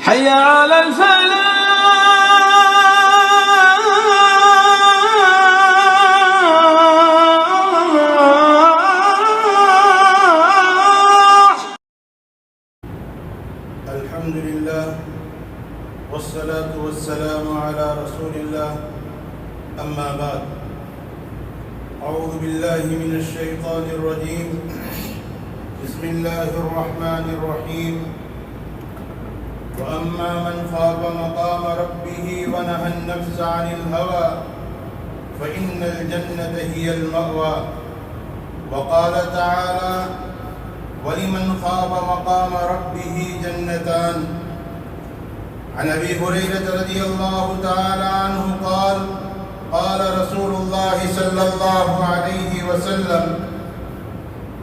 حي على الفلاح. الحمد لله والصلاة والسلام على رسول الله، أما بعد. أعوذ بالله من الشيطان الرجيم. بسم الله الرحمن الرحيم. وأما من خاف مقام ربه ونهى النفس عن الهوى فإن الجنة هي المأوى. وقال تعالى: ولمن خاف مقام ربه جنتان. عن أبي هريرة رضي الله تعالى عنه قال: قال رسول الله صلى الله عليه وسلم: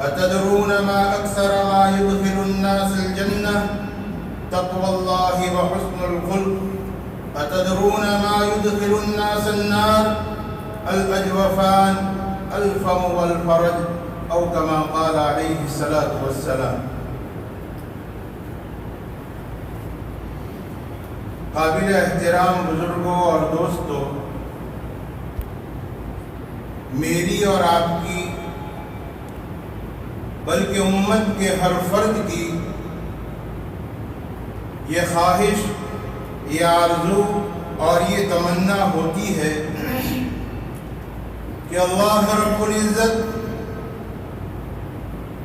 أتدرون ما أكثر ما يدخل الناس الجنة؟ تقوى الله وحسن الخلق. أتدرون ما يدخل الناس النار؟ الأجوفان، الفم والفرج، او كما قال علیہ الصلاۃ والسلام. قابل احترام بزرگوں اور دوستوں، میری اور آپ کی بلکہ امت کے ہر فرد کی یہ خواہش، یہ آرزو اور یہ تمنا ہوتی ہے کہ اللہ رب العزت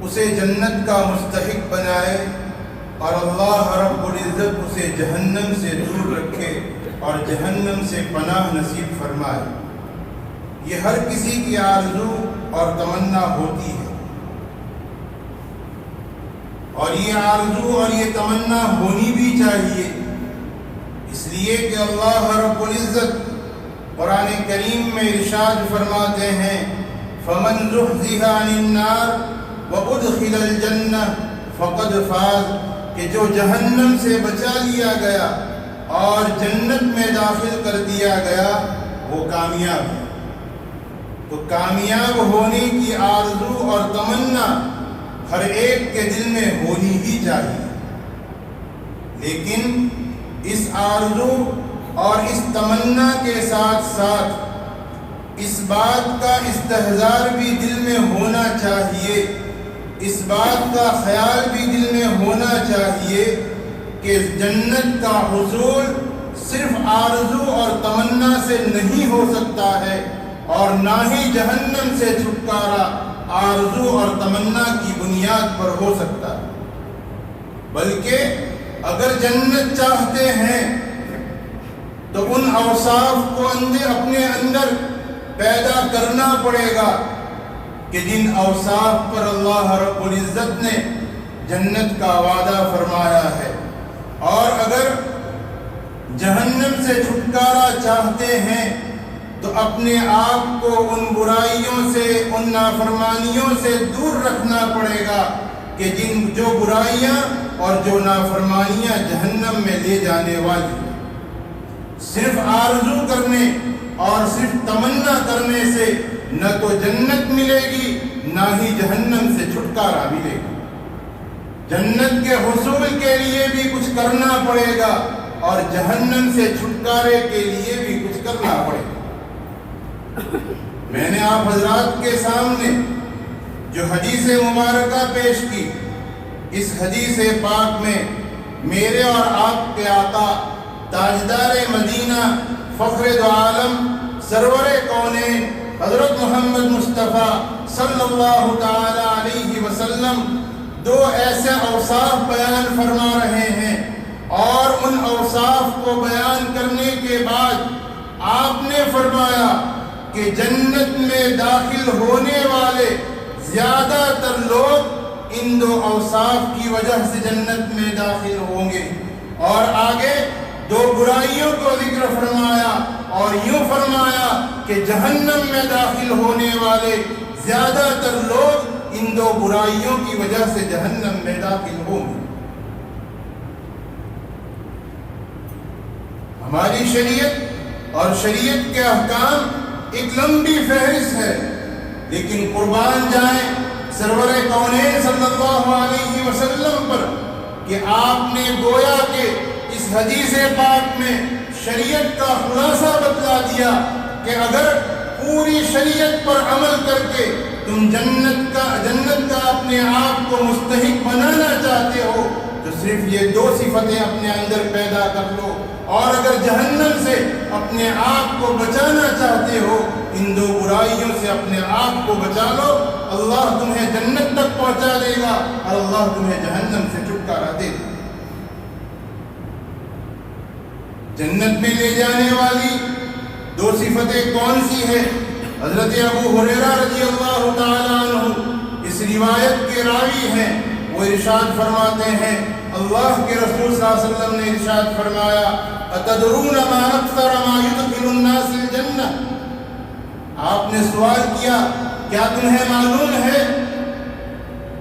اسے جنت کا مستحق بنائے اور اللہ رب العزت اسے جہنم سے دور رکھے اور جہنم سے پناہ نصیب فرمائے. یہ ہر کسی کی آرزو اور تمنا ہوتی ہے، اور یہ آرزو اور یہ تمنا ہونی بھی چاہیے، اس لیے کہ اللہ رب العزت قرآن کریم میں ارشاد فرماتے ہیں: فَمَنْ زُحْزِحَ عَنِ النَّارِ وَأُدْخِلَ الْجَنَّةَ فَقَدْ فَازَ، کہ جو جہنم سے بچا لیا گیا اور جنت میں داخل کر دیا گیا وہ کامیاب ہے. تو کامیاب ہونے کی آرزو اور تمنا ہر ایک کے دل میں ہونی ہی چاہیے، لیکن اس آرزو اور اس تمنا کے ساتھ ساتھ اس بات کا استحضار بھی دل میں ہونا چاہیے، اس بات کا خیال بھی دل میں ہونا چاہیے کہ جنت کا حصول صرف آرزو اور تمنا سے نہیں ہو سکتا ہے، اور نہ ہی جہنم سے چھٹکارا آرزو اور تمنا کی بنیاد پر ہو سکتا ہے، بلکہ اگر جنت چاہتے ہیں تو ان اوصاف کو اپنے اندر پیدا کرنا پڑے گا کہ جن اوصاف پر اللہ رب العزت نے جنت کا وعدہ فرمایا ہے. اور اگر جہنم سے چھٹکارا چاہتے ہیں تو اپنے آپ کو ان برائیوں سے، ان نافرمانیوں سے دور رکھنا پڑے گا کہ جو برائیاں اور جو نافرمانیاں جہنم میں لے جانے والی ہیں. صرف آرزو کرنے اور صرف تمنا کرنے سے نہ تو جنت ملے گی نہ ہی جہنم سے چھٹکارا ملے گا. جنت کے حصول کے لیے بھی کچھ کرنا پڑے گا اور جہنم سے چھٹکارے کے لیے بھی کچھ کرنا پڑے گا. میں نے آپ حضرات کے سامنے جو حدیث مبارکہ پیش کی، اس حدیث پاک میں میرے اور آپ کے آقا تاجدار مدینہ، فخر دو عالم، سرور کونین حضرت محمد مصطفیٰ صلی اللہ تعالی علیہ وسلم دو ایسے اوصاف بیان فرما رہے ہیں، اور ان اوصاف کو بیان کرنے کے بعد آپ نے فرمایا کہ جنت میں داخل ہونے والے زیادہ تر لوگ ان دو اوصاف کی وجہ سے جنت میں داخل ہوں گے. اور آگے دو برائیوں کو ذکر فرمایا اور یوں فرمایا کہ جہنم میں داخل ہونے والے زیادہ تر لوگ ان دو برائیوں کی وجہ سے جہنم میں داخل ہوں گے. ہماری شریعت اور شریعت کے احکام ایک لمبی فہرست ہے، لیکن قربان جائیں سرور کونین صلی اللہ علیہ وسلم پر کہ آپ نے گویا کہ اس حدیث پاک میں شریعت کا خلاصہ بتلا دیا کہ اگر پوری شریعت پر عمل کر کے تم جنت کا اپنے آپ کو مستحق بنانا چاہتے ہو تو صرف یہ دو صفتیں اپنے اندر پیدا کر لو، اور اگر جہنم سے اپنے آپ کو بچانا چاہتے ہو ان دو برائیوں سے اپنے آپ کو بچا لو، اللہ تمہیں جنت تک پہنچا دے گا اور اللہ تمہیں جہنم سے چھٹکارا دے گا۔ جنت میں لے جانے والی دو صفتیں کون سی ہیں؟ حضرت ابو ہریرہ رضی اللہ تعالیٰ عنہ اس روایت کے راوی ہیں، وہ ارشاد فرماتے ہیں اللہ کے رسول صلی اللہ علیہ وسلم نے ارشاد فرمایا اتدرون ما اکثر ما يدخل الناس الجنہ، آپ نے سوال کیا کیا تمہیں معلوم ہے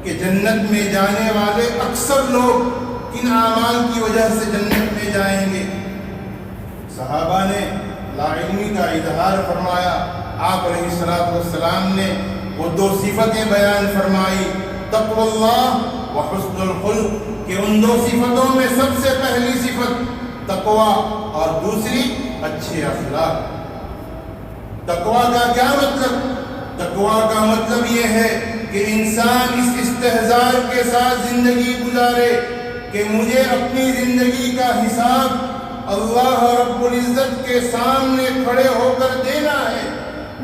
کہ جنت میں جانے والے اکثر لوگ کن اعمال کی وجہ سے جنت میں جائیں گے؟ صحابہ نے لا علمی کا اظہار فرمایا، آپ علیہ الصلوۃ والسلام نے وہ دو صفتیں بیان فرمائی، تقوی اللہ و حسن الخلق، کہ ان دو صفتوں میں سب سے پہلی صفت تقوی اور دوسری اچھے اخلاق۔ تقوی کا کیا مطلب؟ تقوی کا مطلب یہ ہے کہ انسان اس استحضار کے ساتھ زندگی گزارے کہ مجھے اپنی زندگی کا حساب اللہ رب العزت کے سامنے کھڑے ہو کر دینا ہے۔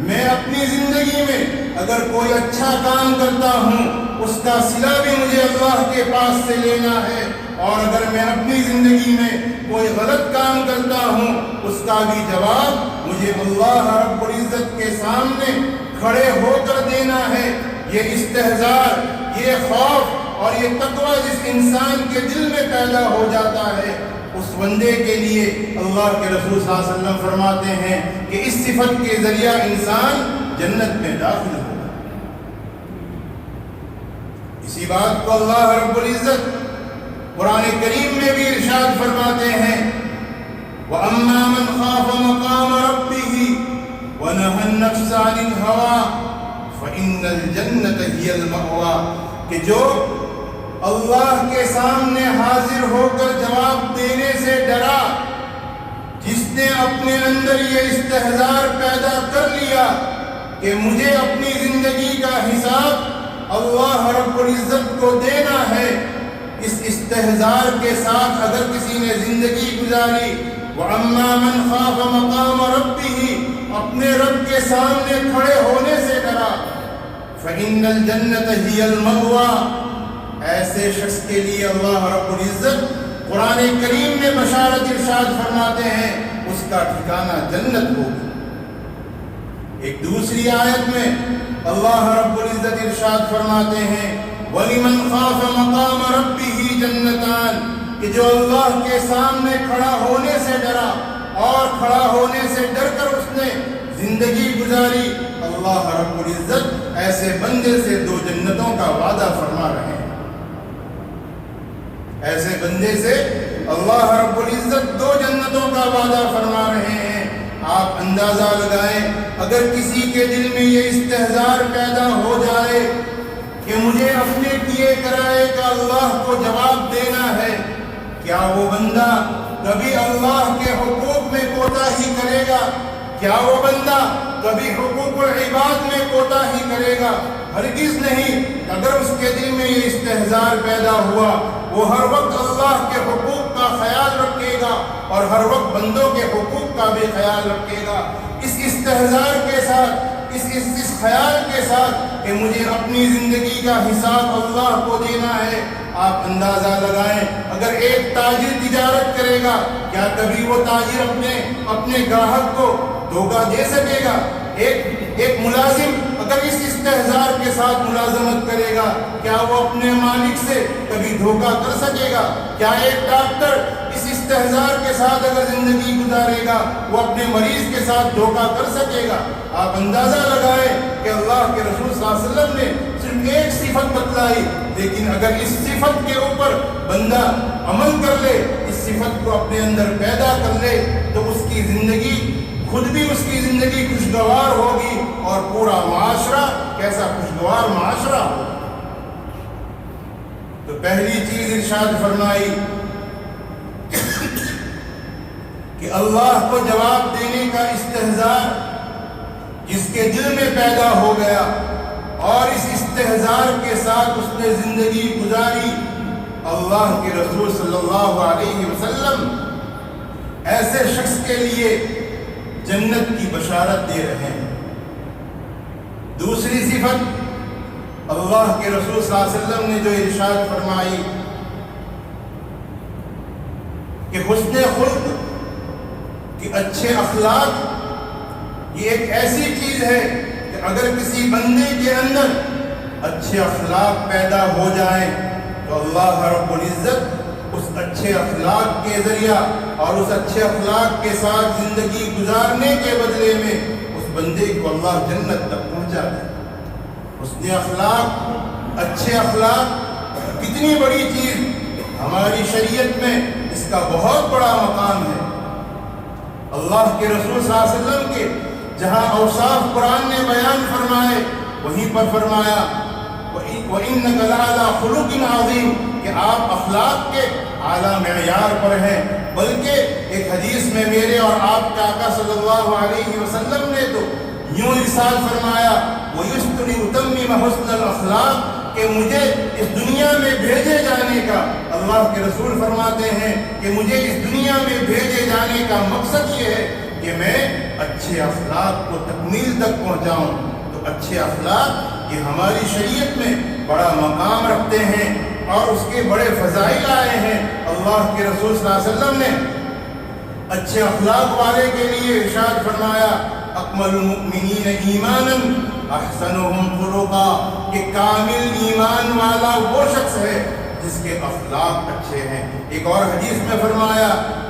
میں اپنی زندگی میں اگر کوئی اچھا کام کرتا ہوں اس کا صلہ بھی مجھے اللہ کے پاس سے لینا ہے، اور اگر میں اپنی زندگی میں کوئی غلط کام کرتا ہوں اس کا بھی جواب مجھے اللہ رب العزت کے سامنے کھڑے ہو کر دینا ہے۔ یہ استحضار، یہ خوف اور یہ تقوی جس انسان کے دل میں پیدا ہو جاتا ہے اس بندے کے لیے اللہ کے رسول صلی اللہ علیہ وسلم فرماتے ہیں کہ اس صفت کے ذریعہ انسان جنت میں داخل ہوگا۔ اسی بات کو اللہ رب العزت قرآن کریم میں بھی ارشاد فرماتے ہیں وَأَمَّا مَنْ خَافَ مَقَامَ رَبِّهِ وَنَهَى النَّفْسَ عَنِ الْهَوَىٰ فَإِنَّ الْجَنَّةَ هِيَ الْمَأْوَىٰ، کہ جو اللہ کے سامنے حاضر ہو کر جواب دینے سے ڈرا، جس نے اپنے اندر یہ استحضار پیدا کر لیا کہ مجھے اپنی زندگی کا حساب اللہ رب العزت کو دینا ہے، اس استحضار کے ساتھ اگر کسی نے زندگی گزاری وَأَمَّا مَنْ خَافَ مَقَامَ رَبِّهِ، اپنے رب کے سامنے کھڑے ہونے سے ڈرا، فَإِنَّ الْجَنَّةَ هِيَ الْمَأْوَىٰ، ایسے شخص کے لیے اللہ رب العزت قرآن کریم میں بشارت ارشاد فرماتے ہیں اس کا ٹھکانہ جنت ہوگا۔ ایک دوسری آیت میں اللہ رب العزت ارشاد فرماتے ہیں وَلِمَنْ خَافَ مَقَامَ رَبِّهِ جَنَّتَانِ، کہ جو اللہ کے سامنے کھڑا ہونے سے ڈرا اور کھڑا ہونے سے ڈر کر اس نے زندگی گزاری، اللہ رب العزت ایسے بندے سے دو جنتوں کا وعدہ فرما رہے ہیں۔ ایسے بندے سے اللہ رب العزت دو جنتوں کا وعدہ فرما رہے ہیں۔ آپ اندازہ لگائیں اگر کسی کے دل میں یہ استحضار پیدا ہو جائے کہ مجھے اپنے کیے کرائے کا اللہ کو جواب دینا ہے، کیا وہ بندہ کبھی اللہ کے حقوق میں کوتاہی کرے گا؟ کیا وہ بندہ کبھی حقوق العباد میں کوتاہی کرے گا؟ ہرگز نہیں۔ اگر اس کے دل میں یہ استحضار پیدا ہوا وہ ہر وقت اللہ کے حقوق کا خیال رکھے گا اور ہر وقت بندوں کے حقوق کا بھی خیال رکھے گا، اس استحضار کے ساتھ، اس خیال کے ساتھ کہ مجھے اپنی زندگی کا حساب اللہ کو دینا ہے۔ آپ اندازہ لگائیں اگر ایک تاجر تجارت کرے گا کیا کبھی وہ تاجر اپنے گاہک کو دھوکہ دے سکے گا؟ ایک ملازم اگر اس استحضار کے ساتھ ملازمت کرے گا کیا وہ اپنے مالک سے کبھی دھوکہ کر سکے گا؟ کیا ایک ڈاکٹر اس استحضار کے ساتھ اگر زندگی گزارے گا وہ اپنے مریض کے ساتھ دھوکہ کر سکے گا؟ آپ اندازہ لگائیں کہ اللہ کے رسول صلی اللہ علیہ وسلم نے صرف ایک صفت بتلائی، لیکن اگر اس صفت کے اوپر بندہ عمل کر لے، اس صفت کو اپنے اندر پیدا کر لے تو اس کی زندگی خود بھی اس کی زندگی خوشگوار ہوگی اور پورا معاشرہ کیسا خوشگوار معاشرہ ہوگا۔ تو پہلی چیز ارشاد فرمائی کہ اللہ کو جواب دینے کا استحضار جس کے دل میں پیدا ہو گیا اور اس استحضار کے ساتھ اس نے زندگی گزاری، اللہ کے رسول صلی اللہ علیہ وسلم ایسے شخص کے لیے جنت کی بشارت دے رہے ہیں۔ دوسری صفت اللہ کے رسول صلی اللہ علیہ وسلم نے جو ارشاد فرمائی کہ حسن خلق کہ اچھے اخلاق یہ ایک ایسی چیز ہے کہ اگر کسی بندے کے اندر اچھے اخلاق پیدا ہو جائیں تو اللہ رب العزت اس اچھے اخلاق کے ذریعہ اور اس اچھے اخلاق کے ساتھ زندگی گزارنے کے بدلے میں اس بندے کو اللہ جنت تک پہنچا دے۔ حسن اخلاق، اچھے اخلاق کتنی بڑی چیز ہماری شریعت میں اس کا بہت بڑا مقام ہے۔ اللہ کے رسول صلی اللہ علیہ وسلم کے جہاں اوصاف قرآن نے بیان فرمائے وہیں پر فرمایا وَإِنَّكَ لَعَلَىٰ خُلُقٍ عَظِيمٍ کہ آپ اخلاق کے اعلیٰ معیار پر ہیں۔ بلکہ ایک حدیث میں میرے اور آپ کے آقا صلی اللہ علیہ وسلم نے تو یوں ارشاد فرمایا وَيُسْتُ لِأُتَمِّمَ حُسْنَ الْأَخْلَاقِ کہ مجھے اس دنیا میں بھیجے جانے کا، اللہ کے رسول فرماتے ہیں کہ مجھے اس دنیا میں بھیجے جانے کا مقصد یہ ہے کہ میں اچھے اخلاق کو تکمیل تک پہنچاؤں۔ تو اچھے اخلاق یہ ہماری شریعت میں بڑا مقام رکھتے ہیں اور اس کے بڑے فضائل آئے ہیں۔ اللہ کے رسول صلی اللہ علیہ وسلم نے اچھے اخلاق والے کے لیے ارشاد فرمایا اکمل المؤمنین ایمانا احسنهم خلقا کہ کامل ایمان والا وہ شخص ہے جس کے اخلاق اچھے ہیں۔ ایک اور حدیث میں فرمایا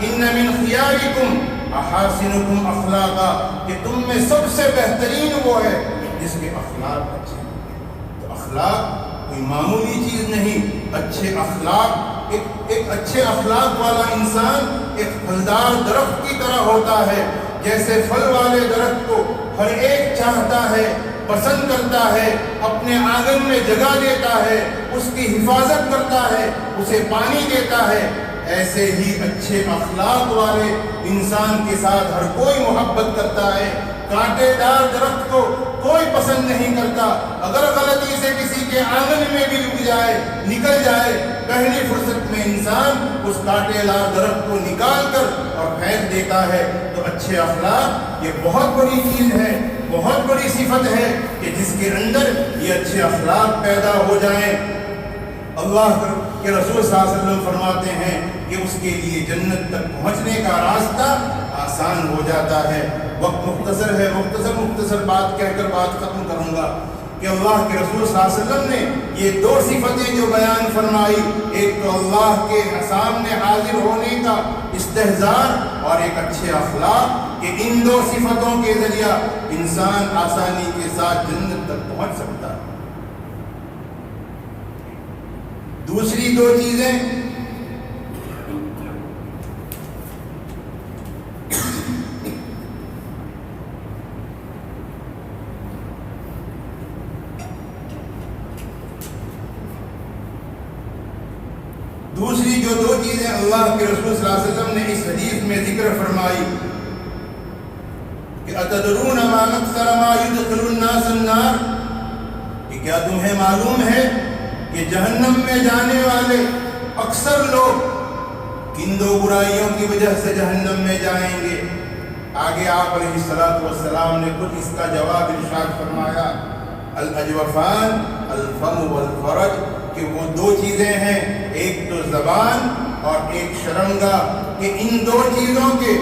ان من خیارکم احاسنکم اخلاقا کہ تم میں سب سے بہترین وہ ہے جس کے اخلاق اچھے ہیں۔ تو اخلاق کوئی معمولی چیز نہیں۔ اچھے اخلاق ایک اچھے اخلاق والا انسان ایک پھلدار درخت کی طرح ہوتا ہے۔ جیسے پھل والے درخت کو ہر ایک چاہتا ہے، پسند کرتا ہے، اپنے آنگن میں جگہ دیتا ہے، اس کی حفاظت کرتا ہے، اسے پانی دیتا ہے، ایسے ہی اچھے اخلاق والے انسان کے ساتھ ہر کوئی محبت کرتا ہے۔ کانٹے دار درخت کو کوئی پسند نہیں کرتا۔ اگر غلطی سے کسی کے آنگن میں بھی رک جائے، نکل جائے، پہلی فرصت میں انسان اس کانٹے دار درخت کو نکال کر اور پھینک دیتا ہے۔ تو اچھے اخلاق یہ بہت بڑی چیز ہے، بہت بڑی صفت ہے کہ جس کے اندر یہ اچھے اخلاق پیدا ہو جائیں، اللہ کے رسول صلی اللہ علیہ وسلم فرماتے ہیں کہ اس کے لیے جنت تک پہنچنے کا راستہ آسان ہو جاتا ہے۔ وقت مختصر ہے، مختصر بات کہہ کر بات ختم کروں گا کہ اللہ کے رسول صلی اللہ علیہ وسلم نے یہ دو صفتیں جو بیان فرمائی، ایک تو اللہ کے سامنے حاضر ہونے کا استحضار اور ایک اچھے اخلاق، کہ ان دو صفتوں کے ذریعہ انسان آسانی کے ساتھ جنت تک پہنچ سکتا ہے۔ دوسری دو چیزیں اللہ کے رسول صلی اللہ علیہ وسلم نے اس حدیث میں ذکر فرمائی کہ اتدرون ما اکثر ما يدخل الناس النار کہ کیا تمہیں معلوم ہے کہ جہنم میں جانے والے اکثر لوگ کن دو برائیوں کی وجہ سے جہنم میں جائیں گے؟ آگے آپ علیہ الصلوۃ والسلام نے خود اس کا جواب ارشاد فرمایا الاجوفان الفم والفرج کہ وہ دو چیزیں ہیں، ایک تو زبان اور ایک شرمگاہ، کہ ان دو چیزوں کے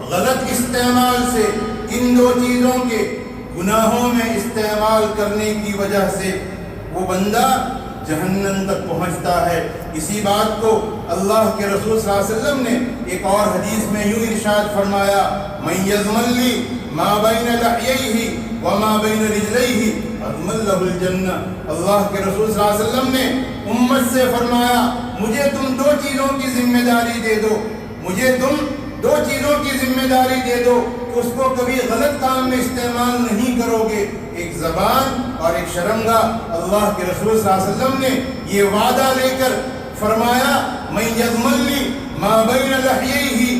غلط استعمال سے، ان دو چیزوں کے گناہوں میں استعمال کرنے کی وجہ سے وہ بندہ جہنم تک پہنچتا ہے۔ اسی بات کو اللہ کے رسول صلی اللہ علیہ وسلم نے ایک اور حدیث میں یوں ارشاد فرمایا من یضمن لی ما بین لحییہ وما بین رجلیہ اضمن لہ الجنہ۔ اللہ کے رسول صلی اللہ علیہ وسلم نے امت سے فرمایا مجھے تم دو چیزوں کی ذمہ داری دے دو، مجھے تم دو چیزوں کی ذمہ داری دے دو کہ اس کو کبھی غلط کام میں استعمال نہیں کرو گے، ایک زبان اور ایک شرمگاہ۔ اللہ کے رسول صلی اللہ علیہ وسلم نے یہ وعدہ لے کر فرمایا من یضمن لی ما بین لحییہ